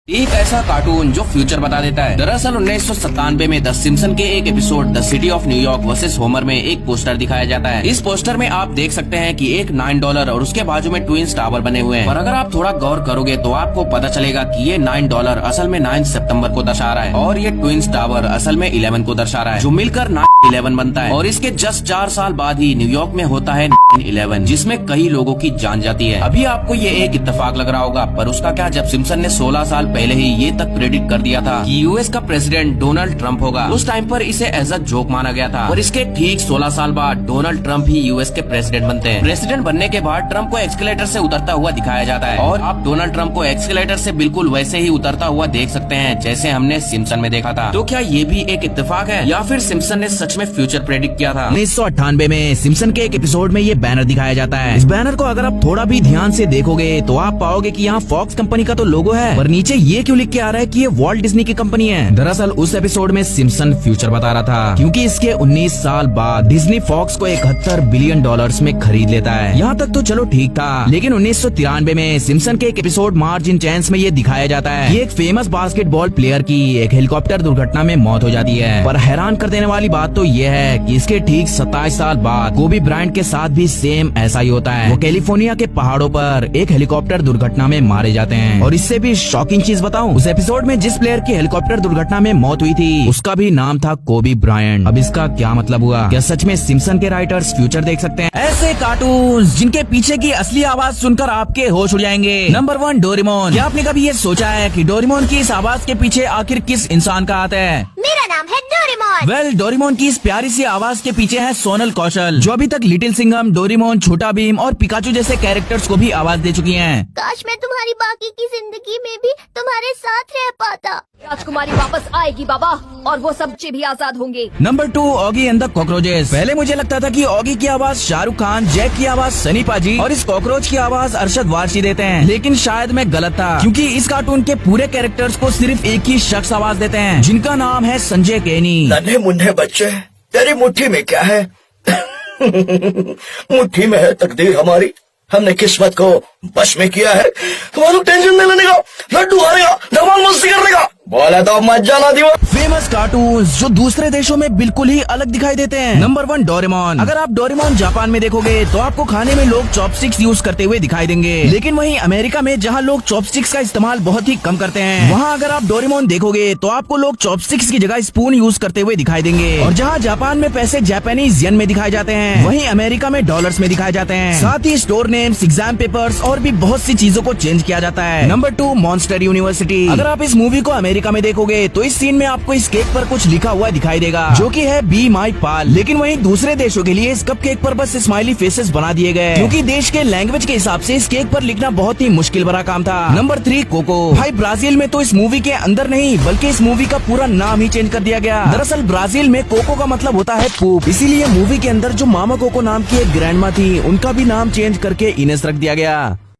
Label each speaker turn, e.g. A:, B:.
A: एक ऐसा कार्टून जो फ्यूचर बता देता है। दरअसल 1997 में द सिम्पसन के एक episode the city of New York versus Homer में एक पोस्टर दिखाया जाता है। इस पोस्टर में आप देख सकते हैं कि एक $9 और उसके बाजू में ट्विंस टावर बने हुए हैं। पर अगर आप थोड़ा गौर करोगे तो आपको पता चलेगा कि ये $9 असल में 9 सितंबर को दर्शा रहा है और ये ट्विंस टावर असल में 11 को दर्शा रहा है, जो मिलकर 9/11 बनता है। और इसके जस्ट 4 साल बाद ही न्यूयॉर्क में होता है 9/11, जिसमें कई लोगों की जान जाती है। अभी आपको ये एक इत्तेफाक लग रहा होगा, पर उसका क्या, जब सिम्पसन ने 16 साल पहले ही ये तक प्रेडिक्ट कर दिया था कि यूएस का प्रेसिडेंट डोनाल्ड ट्रंप होगा। उस टाइम पर इसे एज अ जोक माना गया था और इसके ठीक 16 साल बाद डोनाल्ड ट्रंप ही यूएस के प्रेसिडेंट बनते हैं। प्रेसिडेंट बनने के बाद ट्रंप को एक्सकेलेटर से उतरता हुआ दिखाया जाता है और आप डोनाल्ड ट्रंप को एक्सकेलेटर से बिल्कुल वैसे ही उतरता हुआ देख सकते हैं जैसे हमने सिम्पसन में देखा था। तो क्या ये भी एक इत्तेफाक है या फिर सिम्पसन ने सच में फ्यूचर प्रेडिक्ट किया था?
B: 1998 में सिम्पसन के एक एपिसोड में ये बैनर दिखाया जाता है। इस बैनर को अगर आप थोड़ा भी ध्यान से देखोगे तो आप पाओगे कि यहाँ फॉक्स कंपनी का तो लोगो है, पर नीचे ये क्यों लिख के आ रहा है कि ये वॉल्ट डिज्नी की कंपनी है। दरअसल उस एपिसोड में सिम्पसन फ्यूचर बता रहा था, क्योंकि इसके 19 साल बाद डिज्नी फॉक्स को $71 बिलियन में खरीद लेता है। यहाँ तक तो चलो ठीक था, लेकिन 1993 में सिम्पसन के एक एपिसोड मार्ज इन चैंस में ये दिखाया जाता है कि एक फेमस बास्केटबॉल प्लेयर की एक हेलीकॉप्टर दुर्घटना में मौत हो जाती है। पर हैरान कर देने वाली बात तो ये है कि इसके ठीक 27 साल बाद कोबी ब्रायंट के साथ भी सेम ऐसा ही होता है। वो कैलिफोर्निया के पहाड़ों पर एक हेलीकॉप्टर दुर्घटना में मारे जाते हैं। और इससे भी शॉकिंग चीज बताऊं, उस एपिसोड में जिस प्लेयर की हेलीकॉप्टर दुर्घटना में मौत हुई थी उसका भी नाम था कोबी ब्रायंट। अब इसका क्या मतलब हुआ? क्या सच में सिम्पसन के राइटर्स फ्यूचर देख सकते हैं? ऐसे कार्टून्स जिनके पीछे की असली आवाज सुनकर आपके होश उड़ जाएंगे। Number 1, Doraemon. क्या आपने कभी ये सोचा है कि डोरेमोन की इस आवाज के पीछे आखिर किस इंसान का हाथ है?
C: मेरा नाम है डोरेमोन।
B: वेल, डोरेमोन की इस प्यारी सी आवाज के पीछे है सोनल कौशल, जो अभी तक लिटिल सिंघम, डोरेमोन, छोटा भीम और पिकाचू जैसे कैरेक्टर्स को भी आवाज दे चुकी हैं।
C: काश मैं तुम्हारी बाकी की जिंदगी में भी तुम्हारे साथ रह पाता।
D: राजकुमारी वापस आएगी बाबा, और वो सब बच्चे भी आजाद होंगे।
B: Number 2, Oggy and the cockroaches. पहले मुझे लगता था कि ऑगी की आवाज शाहरुख खान, जैक की आवाज सनी पाजी और इस कॉकरोच की आवाज अरशद वारसी देते हैं, लेकिन शायद मैं गलत था, क्योंकि इस कार्टून के पूरे कैरेक्टर्स को सिर्फ एक ही शख्स आवाज देते हैं, जिनका नाम है संजय केनी।
E: नन्हे मुन्ने बच्चे, तेरी मुट्ठी में क्या है? मुट्ठी में है तकदीर हमारी, हमने किस्मत को बस में किया है। तुम्हारा टेंशन नहीं लेने का, लड्डू आएगा, धमाल मस्ती करने का, बोला तो मत जाना दीवार।
B: फेमस कार्टून्स जो दूसरे देशों में बिल्कुल ही अलग दिखाई देते हैं। Number 1, Doraemon. अगर आप डोरेमोन जापान में देखोगे तो आपको खाने में लोग चॉपस्टिक्स यूज करते हुए दिखाई देंगे, लेकिन वहीं अमेरिका में जहां लोग चॉपस्टिक्स का इस्तेमाल बहुत ही कम करते हैं, वहां अगर आप डोरेमोन देखोगे तो आपको लोग चॉपस्टिक्स की जगह स्पून यूज करते हुए दिखाई देंगे। और जहां जापान में पैसे जापानीज येन में दिखाए जाते हैं, वहीं अमेरिका में डॉलर्स में दिखाए जाते हैं। साथ ही स्टोर नेम्स, एग्जाम पेपर्स और भी बहुत सी चीजों को चेंज किया जाता है। Number 2, monster university. अगर आप इस मूवी को अमेरिका में देखोगे तो इस सीन में आपको इस केक पर कुछ लिखा हुआ दिखाई देगा, जो कि है बी माई पाल। लेकिन वहीं दूसरे देशों के लिए इस कप केक पर बस स्माइली फेसेस बना दिए गए, क्योंकि देश के लैंग्वेज के हिसाब से इस केक पर लिखना बहुत ही मुश्किल भरा काम था। Number 3, cocoa. भाई, ब्राजील में तो इस मूवी के अंदर नहीं बल्कि इस मूवी का पूरा नाम ही चेंज कर दिया गया। दरअसल ब्राजील में कोको का मतलब होता है पूप, इसीलिए मूवी के अंदर जो मामा कोको नाम की एक ग्रैंडमा थी, उनका भी नाम चेंज करके इनेस रख दिया गया।